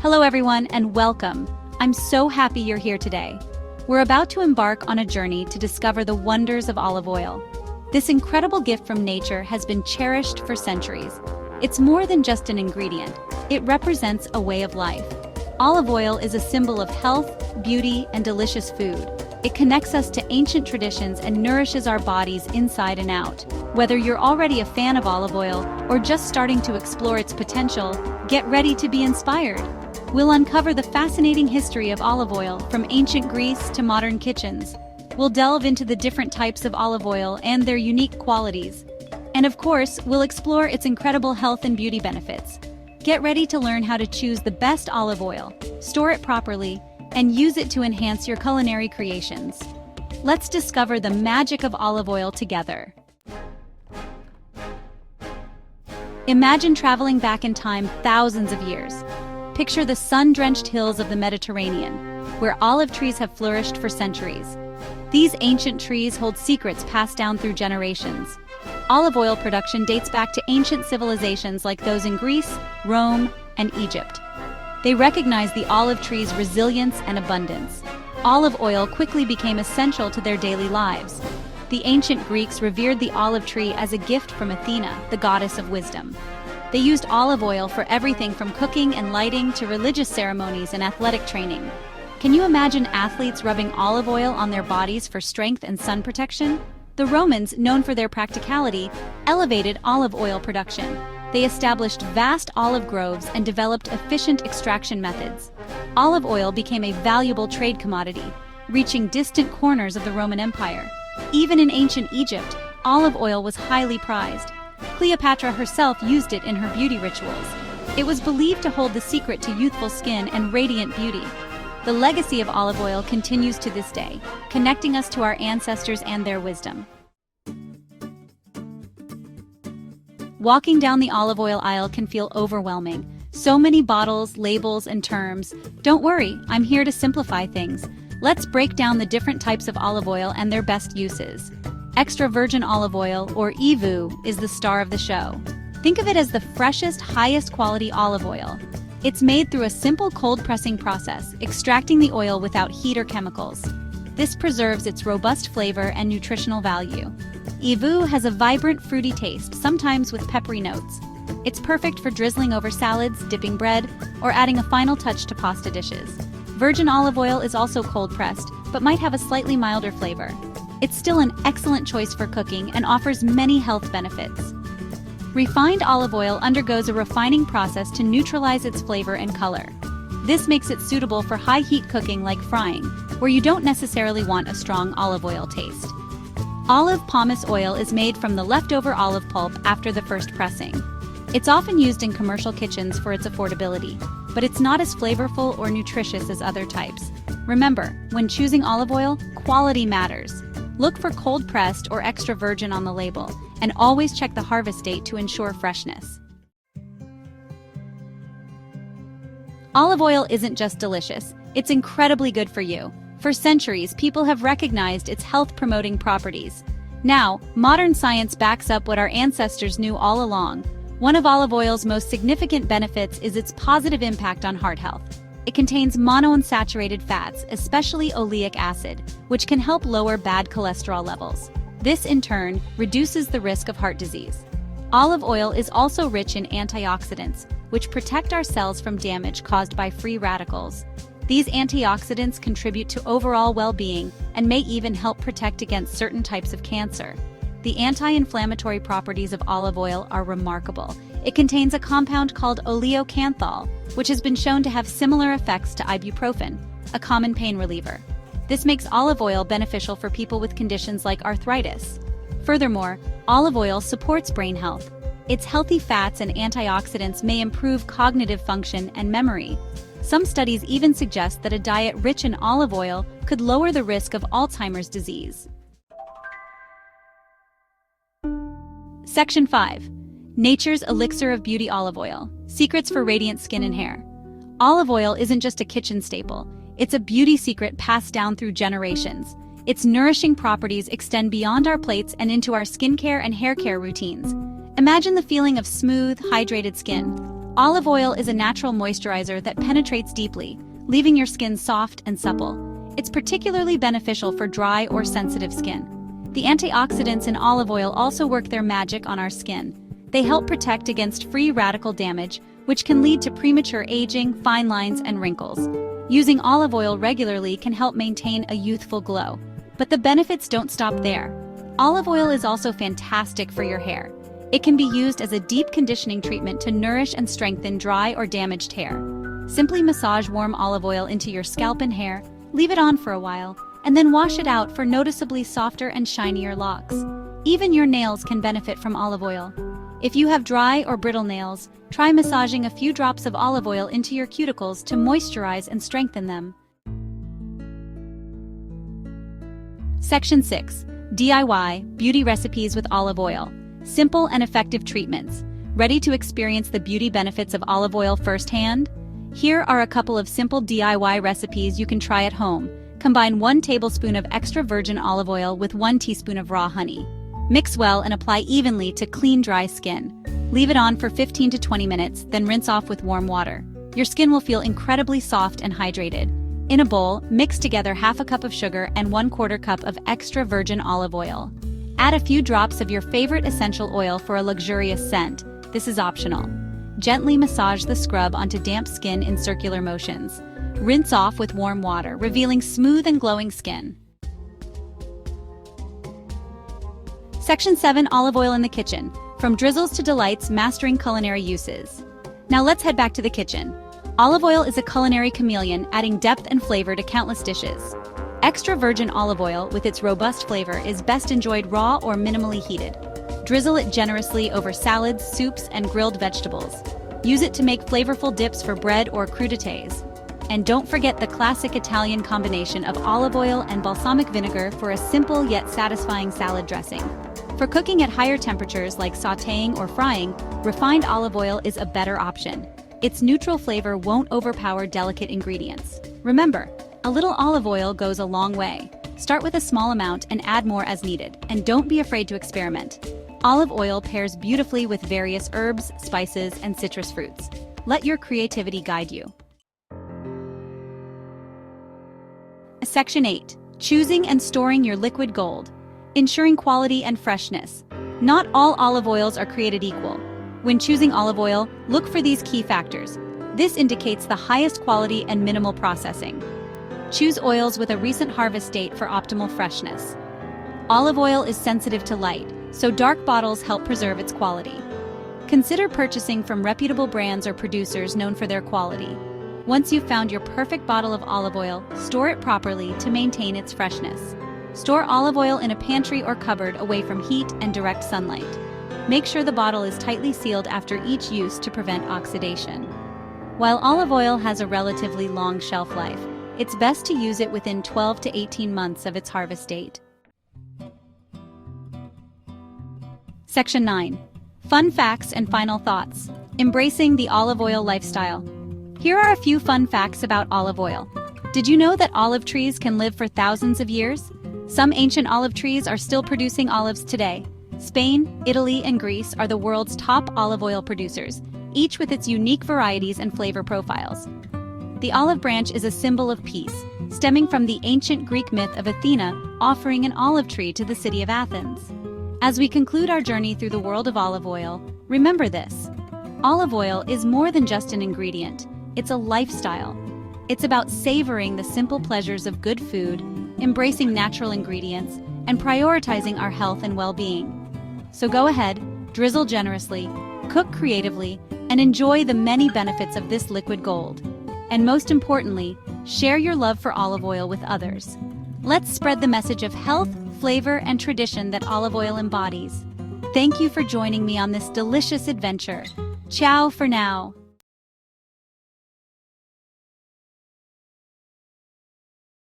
Hello everyone and welcome. I'm so happy you're here today. We're about to embark on a journey to discover the wonders of olive oil. This incredible gift from nature has been cherished for centuries. It's more than just an ingredient. It represents a way of life. Olive oil is a symbol of health, beauty, and delicious food. It connects us to ancient traditions and nourishes our bodies inside and out. Whether you're already a fan of olive oil or just starting to explore its potential, get ready to be inspired. We'll uncover the fascinating history of olive oil from ancient Greece to modern kitchens. We'll delve into the different types of olive oil and their unique qualities. And of course, we'll explore its incredible health and beauty benefits. Get ready to learn how to choose the best olive oil, store it properly, and use it to enhance your culinary creations. Let's discover the magic of olive oil together. Imagine traveling back in time thousands of years. Picture the sun-drenched hills of the Mediterranean, where olive trees have flourished for centuries. These ancient trees hold secrets passed down through generations. Olive oil production dates back to ancient civilizations like those in Greece, Rome, and Egypt. They recognized the olive tree's resilience and abundance. Olive oil quickly became essential to their daily lives. The ancient Greeks revered the olive tree as a gift from Athena, the goddess of wisdom. They used olive oil for everything from cooking and lighting to religious ceremonies and athletic training. Can you imagine athletes rubbing olive oil on their bodies for strength and sun protection? The Romans, known for their practicality, elevated olive oil production. They established vast olive groves and developed efficient extraction methods. Olive oil became a valuable trade commodity, reaching distant corners of the Roman Empire. Even in ancient Egypt, olive oil was highly prized. Cleopatra herself used it in her beauty rituals. It was believed to hold the secret to youthful skin and radiant beauty. The legacy of olive oil continues to this day, connecting us to our ancestors and their wisdom. Walking down the olive oil aisle can feel overwhelming. So many bottles, labels, and terms. Don't worry, I'm here to simplify things. Let's break down the different types of olive oil and their best uses. Extra virgin olive oil, or EVOO, is the star of the show. Think of it as the freshest, highest quality olive oil. It's made through a simple cold pressing process, extracting the oil without heat or chemicals. This preserves its robust flavor and nutritional value. EVOO has a vibrant, fruity taste, sometimes with peppery notes. It's perfect for drizzling over salads, dipping bread, or adding a final touch to pasta dishes. Virgin olive oil is also cold-pressed, but might have a slightly milder flavor. It's still an excellent choice for cooking and offers many health benefits. Refined olive oil undergoes a refining process to neutralize its flavor and color. This makes it suitable for high-heat cooking like frying, where you don't necessarily want a strong olive oil taste. Olive pomace oil is made from the leftover olive pulp after the first pressing. It's often used in commercial kitchens for its affordability, but it's not as flavorful or nutritious as other types. Remember, when choosing olive oil, quality matters. Look for cold-pressed or extra virgin on the label, and always check the harvest date to ensure freshness. Olive oil isn't just delicious, it's incredibly good for you. For centuries, people have recognized its health-promoting properties. Now, modern science backs up what our ancestors knew all along. One of olive oil's most significant benefits is its positive impact on heart health. It contains monounsaturated fats, especially oleic acid, which can help lower bad cholesterol levels. This, in turn, reduces the risk of heart disease. Olive oil is also rich in antioxidants, which protect our cells from damage caused by free radicals. These antioxidants contribute to overall well-being and may even help protect against certain types of cancer. The anti-inflammatory properties of olive oil are remarkable. It contains a compound called oleocanthal, which has been shown to have similar effects to ibuprofen, a common pain reliever. This makes olive oil beneficial for people with conditions like arthritis. Furthermore, olive oil supports brain health. Its healthy fats and antioxidants may improve cognitive function and memory. Some studies even suggest that a diet rich in olive oil could lower the risk of Alzheimer's disease. Section 5. Nature's Elixir of Beauty Olive Oil. Secrets for Radiant Skin and Hair. Olive oil isn't just a kitchen staple. It's a beauty secret passed down through generations. Its nourishing properties extend beyond our plates and into our skincare and hair care routines. Imagine the feeling of smooth, hydrated skin. Olive oil is a natural moisturizer that penetrates deeply, leaving your skin soft and supple. It's particularly beneficial for dry or sensitive skin. The antioxidants in olive oil also work their magic on our skin. They help protect against free radical damage, which can lead to premature aging, fine lines, and wrinkles. Using olive oil regularly can help maintain a youthful glow. But the benefits don't stop there. Olive oil is also fantastic for your hair. It can be used as a deep conditioning treatment to nourish and strengthen dry or damaged hair. Simply massage warm olive oil into your scalp and hair, leave it on for a while, and then wash it out for noticeably softer and shinier locks. Even your nails can benefit from olive oil. If you have dry or brittle nails, try massaging a few drops of olive oil into your cuticles to moisturize and strengthen them. Section 6. DIY Beauty Recipes with Olive Oil. Simple and effective treatments. Ready to experience the beauty benefits of olive oil firsthand? Here are a couple of simple DIY recipes you can try at home. Combine 1 tablespoon of extra virgin olive oil with 1 teaspoon of raw honey. Mix well and apply evenly to clean, dry skin. Leave it on for 15 to 20 minutes, then rinse off with warm water. Your skin will feel incredibly soft and hydrated. In a bowl, mix together half a cup of sugar and 1/4 cup of extra virgin olive oil. Add a few drops of your favorite essential oil for a luxurious scent. This is optional. Gently massage the scrub onto damp skin in circular motions. Rinse off with warm water, revealing smooth and glowing skin. Section 7. Olive oil in the kitchen. From drizzles to delights, mastering culinary uses. Now let's head back to the kitchen. Olive oil is a culinary chameleon, adding depth and flavor to countless dishes. Extra virgin olive oil, with its robust flavor, is best enjoyed raw or minimally heated. Drizzle it generously over salads, soups, and grilled vegetables. Use it to make flavorful dips for bread or crudités. And don't forget the classic Italian combination of olive oil and balsamic vinegar for a simple yet satisfying salad dressing. For cooking at higher temperatures like sautéing or frying, refined olive oil is a better option. Its neutral flavor won't overpower delicate ingredients. Remember, a little olive oil goes a long way. Start with a small amount and add more as needed, and don't be afraid to experiment. Olive oil pairs beautifully with various herbs, spices, and citrus fruits. Let your creativity guide you. Section 8. Choosing and storing your liquid gold. Ensuring quality and freshness. Not all olive oils are created equal. When choosing olive oil, look for these key factors. This indicates the highest quality and minimal processing. Choose oils with a recent harvest date for optimal freshness. Olive oil is sensitive to light, so dark bottles help preserve its quality. Consider purchasing from reputable brands or producers known for their quality. Once you've found your perfect bottle of olive oil, store it properly to maintain its freshness. Store olive oil in a pantry or cupboard away from heat and direct sunlight. Make sure the bottle is tightly sealed after each use to prevent oxidation. While olive oil has a relatively long shelf life, it's best to use it within 12 to 18 months of its harvest date. Section 9. Fun facts and final thoughts. Embracing the olive oil lifestyle. Here are a few fun facts about olive oil. Did you know that olive trees can live for thousands of years? Some ancient olive trees are still producing olives today. Spain, Italy, and Greece are the world's top olive oil producers, each with its unique varieties and flavor profiles. The olive branch is a symbol of peace, stemming from the ancient Greek myth of Athena offering an olive tree to the city of Athens. As we conclude our journey through the world of olive oil, remember this: olive oil is more than just an ingredient, it's a lifestyle. It's about savoring the simple pleasures of good food, embracing natural ingredients, and prioritizing our health and well-being. So go ahead, drizzle generously, cook creatively, and enjoy the many benefits of this liquid gold. And most importantly, share your love for olive oil with others. Let's spread the message of health, flavor, and tradition that olive oil embodies. Thank you for joining me on this delicious adventure. Ciao for now.